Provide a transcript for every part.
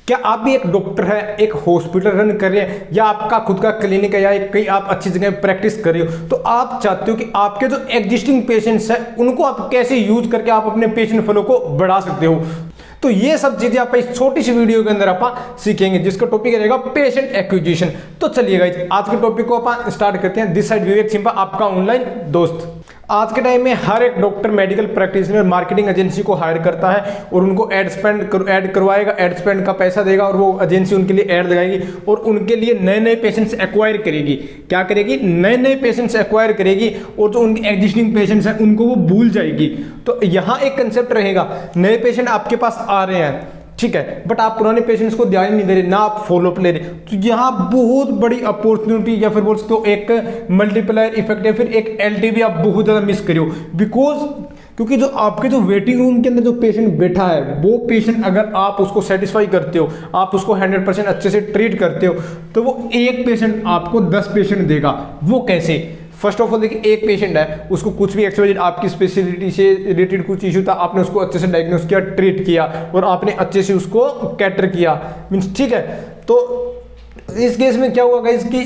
क्या आप भी एक डॉक्टर है, एक हॉस्पिटल रन कर रहे हैं, या आपका खुद का क्लिनिक है, या कहीं आप अच्छी जगह प्रैक्टिस कर रहे हो, तो आप चाहते हो कि आपके जो एग्जिस्टिंग पेशेंट्स हैं उनको आप कैसे यूज करके आप अपने पेशेंट फ्लो को बढ़ा सकते हो। तो ये सब चीजें आप इस छोटी सी वीडियो के अंदर आप सीखेंगे, जिसका टॉपिक रहेगा पेशेंट एक्विजिशन। तो चलिए गाइस, आज के टॉपिक को आप स्टार्ट करते हैं। दिस साइड विवेक सिंपा, आपका ऑनलाइन दोस्त। आज के टाइम में हर एक doctor, medical practitioner marketing agency को हायर करता है और उनको ऐड करवाएगा, ऐड स्पेंड का पैसा देगा और वो एजेंसी उनके लिए ऐड लगाएगी और उनके लिए नए नए पेशेंट्स एक्वायर करेगी। क्या करेगी? नए नए पेशेंट्स एक्वायर करेगी और जो उनके एग्जिस्टिंग पेशेंट्स हैं उनको वो भूल जाएगी। तो यहाँ एक कंसेप्ट रहेगा, नए पेशेंट आपके पास आ रहे हैं, ठीक है, बट आप पुराने पेशेंट्स को ध्यान नहीं दे रहे, ना आप फॉलोअप ले रहे, तो यहाँ बहुत बड़ी अपॉर्चुनिटी या फिर बोल सकते हो एक मल्टीप्लायर इफेक्ट या फिर एक एलटीवी आप बहुत ज़्यादा मिस करियो। बिकॉज क्योंकि जो आपके जो वेटिंग रूम के अंदर जो पेशेंट बैठा है, वो पेशेंट अगर आप उसको सेटिस्फाई करते हो, आप उसको 100% अच्छे से ट्रीट करते हो, तो वो एक पेशेंट आपको 10 पेशेंट देगा। वो कैसे? फर्स्ट ऑफ ऑल देखिए, एक पेशेंट है, उसको कुछ भी एक्सवाइजेड आपकी स्पेशलिटी से रिलेटेड कुछ इशू था, आपने उसको अच्छे से डायग्नोस किया, ट्रीट किया और आपने अच्छे से उसको कैटर किया, मीन्स ठीक है। तो इस केस में क्या हुआ गाइस कि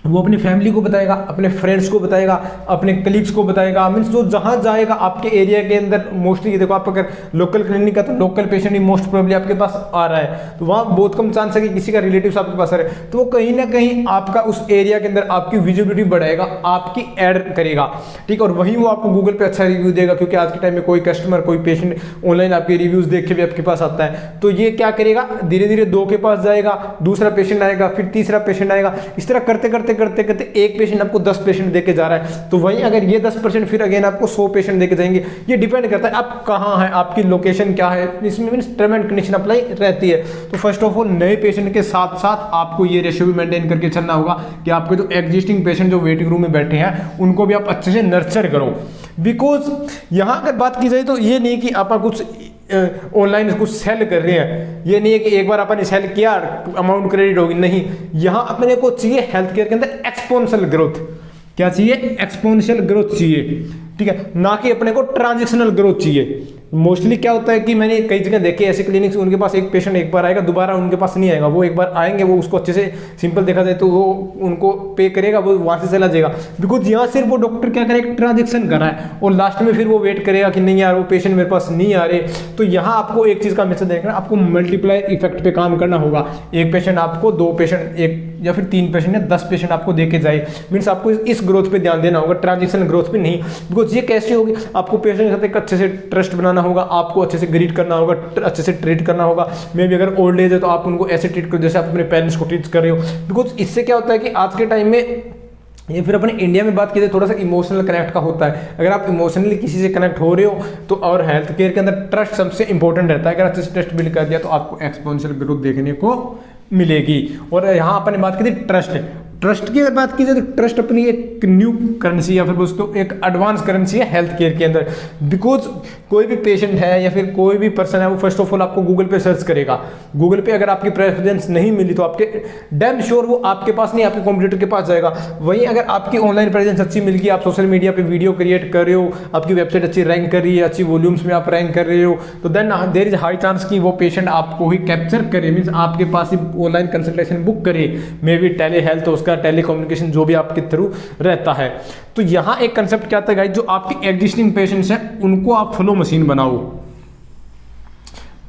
वो अपनी फैमिली को बताएगा, अपने फ्रेंड्स को बताएगा, अपने कलीग्स को बताएगा, मीन्स जो जहाँ जाएगा आपके एरिया के अंदर। मोस्टली देखो, आप अगर लोकल क्लिनिक का, तो लोकल पेशेंट ही मोस्ट प्रोबेबली आपके पास आ रहा है, तो वहाँ बहुत कम चांस है कि किसी का रिलेटिव्स आपके पास आ रहा है, तो वो कहीं ना कहीं आपका उस एरिया के अंदर आपकी विजिबिलिटी बढ़ाएगा, आपकी ऐड करेगा, ठीक है। और वहीं वो आपको गूगल पे अच्छा रिव्यू देगा, क्योंकि आज के टाइम में कोई कस्टमर, कोई पेशेंट ऑनलाइन आपके रिव्यूज देख के भी आपके पास आता है। तो ये क्या करेगा, धीरे धीरे 2 के पास जाएगा, दूसरा पेशेंट आएगा, फिर तीसरा पेशेंट आएगा, इस तरह करते करते करते करते एक पेशेंट आपको 10 पेशेंट देके जा रहा है। तो वहीं अगर ये 10% फिर अगेन आपको 100 पेशेंट देके जाएंगे। ये डिपेंड करता है आप कहाँ हैं, आपकी लोकेशन क्या है, इसमें means term and condition apply रहती है। तो फर्स्ट ऑफ ऑल नए पेशेंट के साथ साथ आपको ये रेशियो भी मेंटेन करके चलना होगा कि आपके जो एग्जिस्टिंग पेशेंट जो वेटिंग रूम में बैठे हैं उनको भी आप अच्छे से नर्चर करो। बिकॉज यहाँ अगर बात की जाए तो ये नहीं कि आप कुछ ऑनलाइन कुछ सेल कर रहे हैं, ये नहीं है कि एक बार अपन सेल किया अमाउंट क्रेडिट होगी, नहीं। यहाँ अपने को चाहिए हेल्थ केयर के अंदर एक्सपोनेंशियल ग्रोथ। क्या चाहिए? एक्सपोनेंशियल ग्रोथ चाहिए, ठीक है, ना कि अपने को ट्रांजैक्शनल ग्रोथ चाहिए। मोस्टली क्या होता है कि मैंने कई जगह देखे ऐसे क्लिनिक्स, उनके पास एक पेशेंट एक बार आएगा, दोबारा उनके पास नहीं आएगा। वो एक बार आएंगे, वो उसको अच्छे से सिंपल देखा जाए तो वो उनको पे करेगा, वो वहाँ से चला जाएगा। बिकॉज यहाँ सिर्फ वो डॉक्टर क्या करेगा, ट्रांजेक्शन कर रहा है और लास्ट में फिर वो वेट करेगा कि नहीं यार वो पेशेंट मेरे पास नहीं आ रहे। तो यहाँ आपको एक चीज़ का मैसेज देखना, आपको मल्टीप्लायर इफेक्ट पे काम करना होगा। एक पेशेंट आपको 2 पेशेंट, एक या फिर 3 पेशेंट या 10 पेशेंट आपको देके जाए, मीन्स आपको इस ग्रोथ पे ध्यान देना होगा, ट्रांजेक्शन ग्रोथ पे नहीं। बिकॉज ये कैसे होगी, आपको पेशेंट के साथ एक अच्छे से ट्रस्ट बनाना होगा, आपको अच्छे से ग्रीट करना होगा, अच्छे से ट्रीट करना होगा। मे भी अगर ओल्ड एज है तो आप उनको ऐसे ट्रीट करो जैसे आप अपने पेरेंट्स को ट्रीट कर रहे हो। बिकॉज इससे क्या होता है कि आज के टाइम में, ये फिर अपने इंडिया में बात की जाए, थोड़ा सा इमोशनल कनेक्ट का होता है। अगर आप इमोशनली किसी से कनेक्ट हो रहे हो तो, और हेल्थ केयर के अंदर ट्रस्ट सबसे इंपॉर्टेंट रहता है। अगर अच्छे से ट्रस्ट बिल्ड कर दिया तो आपको एक्सपोनेंशियल ग्रोथ देखने को मिलेगी। और यहाँ अपन ने बात की थी ट्रस्ट की अगर बात की जाए तो ट्रस्ट अपनी एक न्यू करेंसी या फिर दोस्तों एक एडवांस करेंसी है हेल्थ केयर के अंदर। बिकॉज कोई भी पेशेंट है या फिर कोई भी पर्सन है, वो फर्स्ट ऑफ ऑल आपको गूगल पे सर्च करेगा। गूगल पे अगर आपकी प्रेफरेंस नहीं मिली तो आपके डैम श्योर वो आपके पास नहीं, आपके कॉम्पिटिटर के पास जाएगा। वहीं अगर आपकी ऑनलाइन प्रेजेंस अच्छी मिल गई, आप सोशल मीडिया पे वीडियो क्रिएट कर रहे हो, आपकी वेबसाइट अच्छी रैंक कर रही है, अच्छी वॉल्यूम्स में आप रैंक कर रहे हो, तो then there is high chance कि वो पेशेंट आपको ही कैप्चर करे, मीन्स आपके पास ही ऑनलाइन कंसल्टेशन बुक करे। मे बी टेली हेल्थ, उसका टेली कम्युनिकेशन जो भी आपके थ्रू रहता है। तो यहाँ एक कंसेप्ट क्या आता है गाइस, जो आपके एग्जिस्टिंग पेशेंट्स हैं उनको आप फ्लो मशीन बनाओ।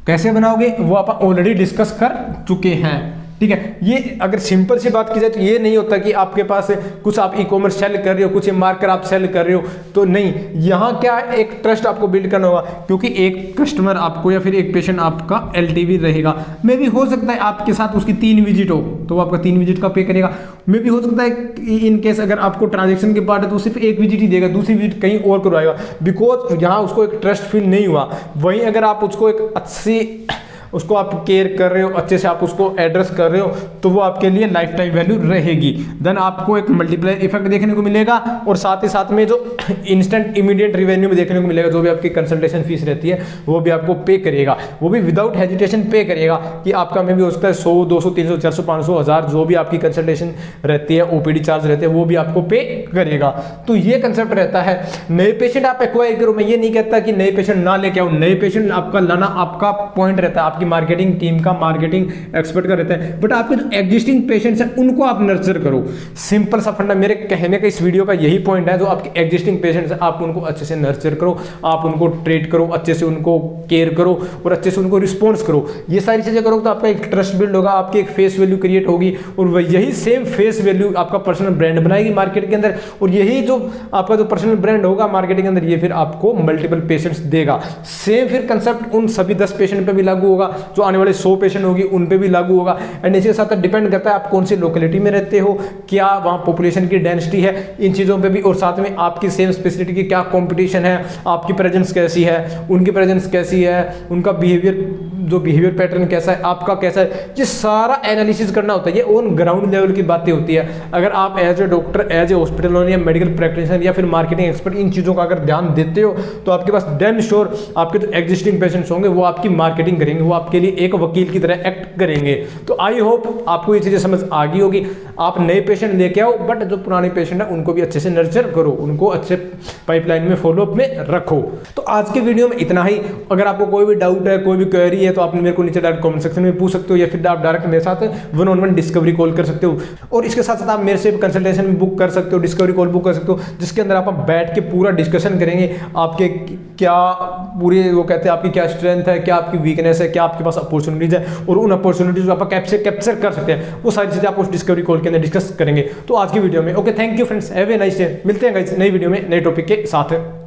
कैसे बनाओगे वो आप ऑलरेडी डिस्कस कर चुके हैं, ठीक है। ये अगर सिंपल सी बात की जाए तो ये नहीं होता कि आपके पास कुछ आप ई कॉमर्स सेल कर रहे हो, कुछ मार्कर आप सेल कर रहे हो, तो नहीं। यहाँ क्या एक ट्रस्ट आपको बिल्ड करना होगा, क्योंकि एक कस्टमर आपको या फिर एक पेशेंट आपका एलटीवी रहेगा। मे भी हो सकता है आपके साथ उसकी 3 विजिट हो तो वो आपका 3 विजिट का पे करेगा। मे भी हो सकता है इन केस अगर आपको ट्रांजेक्शन के पार्ट है तो सिर्फ 1 विजिट ही देगा, दूसरी विजिट कहीं और करवाएगा। बिकॉज यहाँ उसको एक ट्रस्ट फील नहीं हुआ। वहीं अगर आप उसको एक अच्छी उसको आप केयर कर रहे हो, अच्छे से आप उसको एड्रेस कर रहे हो, तो वो आपके लिए लाइफ टाइम वैल्यू रहेगी। देन आपको एक मल्टीप्लायर इफेक्ट देखने को मिलेगा और साथ ही साथ में जो इंस्टेंट इमीडिएट रिवेन्यू में देखने को मिलेगा, जो भी आपकी कंसल्टेशन फीस रहती है वो भी आपको पे करेगा, वो भी विदाउट हेजिटेशन पे करेगा। कि आपका में भी हो सकता है 100, 200, 300, 400, 500, 1000 जो भी आपकी कंसल्टेशन रहती है, ओपीडी चार्ज रहते हैं, वो भी आपको पे करेगा। तो ये कंसेप्ट रहता है। नए पेशेंट आप एक्वायर करो, मैं ये नहीं कहता कि नए पेशेंट ना लेके आओ, नए पेशेंट आपका लाना आपका पॉइंट रहता है, आपकी मार्केटिंग टीम का, मार्केटिंग एक्सपर्ट का रहता है, बट आपके जो एग्जिस्टिंग पेशेंट्स हैं उनको आप नर्चर करो। सिंपल सा फंडा मेरे कहने का इस वीडियो का यही पॉइंट है, जो आपके एग्जिस्टिंग पेशेंट्स हैं आप उनको अच्छे से नर्चर करो, आप उनको ट्रीट करो, अच्छे से उनको केयर करो और अच्छे से उनको रिस्पॉन्स करो। ये सारी चीजें करो तो आपका एक ट्रस्ट बिल्ड होगा, आपकी एक फेस वैल्यू क्रिएट होगी और यही सेम फेस वैल्यू आपका पर्सनल ब्रांड बनाएगी मार्केट के अंदर, और यही जो आपका जो पर्सनल ब्रांड होगा मार्केटिंग के अंदर ये फिर आपको मल्टीपल पेशेंट्स देगा। सेम फिर कंसेप्ट उन सभी 10 पेशेंट पे भी लागू होगा, जो आने वाले 100 पेशेंट होगी उन पे भी लागू होगा। एंड इसके साथ डिपेंड करता है आप कौन सी लोकेलिटी में रहते हो, क्या वहाँ पॉपुलेशन की डेंसिटी है, इन चीज़ों पे भी, और साथ में आपकी सेम स्पेशलिटी की क्या कंपटीशन है, आपकी प्रेजेंस कैसी है, उनकी प्रेजेंस कैसी है, उनका बिहेवियर पैटर्न कैसा है, आपका कैसा है, ये सारा एनालिसिस करना होता है। ये ऑन ग्राउंड लेवल की बातें होती है। अगर आप as a doctor, as a hospital owner या मेडिकल प्रैक्टिशनर या फिर मार्केटिंग एक्सपर्ट इन चीज़ों का अगर ध्यान देते हो तो आपके पास डैम श्योर आपके जो एग्जिस्टिंग पेशेंट्स होंगे वो आपकी मार्केटिंग करेंगे, वो आपके लिए एक वकील की तरह एक्ट करेंगे। तो आई होप आपको ये चीज़ें समझ आ गई होगी। आप नए पेशेंट लेके आओ, बट जो पुराने पेशेंट है उनको भी अच्छे से नर्चर करो, उनको अच्छे पाइपलाइन में फॉलोअप में रखो। तो आज के वीडियो में इतना ही। अगर आपको कोई भी डाउट है, कोई भी क्वेरी है तो आप मेरे को नीचे डायरेक्ट कमेंट सेक्शन में पूछ सकते हो, या फिर आप डायरेक्ट मेरे साथ 1-on-1 डिस्कवरी कॉल कर सकते हो। और इसके साथ साथ आप मेरे से कंसल्टेशन भी बुक कर सकते हो, डिस्कवरी कॉल बुक कर सकते हो, जिसके अंदर आप बैठ के पूरा डिस्कशन करेंगे, आपके क्या पूरी वो कहते हैं आपकी क्या स्ट्रेंथ है, क्या आपकी वीकनेस है, क्या आपके पास अपॉर्चुनिटीज है, और उन अपॉर्चुनिटीज को आप कैप्चर कर सकते हैं। वो सारी चीजें आप उस डिस्कवरी कॉल के अंदर डिस्कस करेंगे। तो आज की वीडियो में okay, thank you friends, have a nice day. मिलते हैं गाइस नई वीडियो में नए टॉपिक के साथ।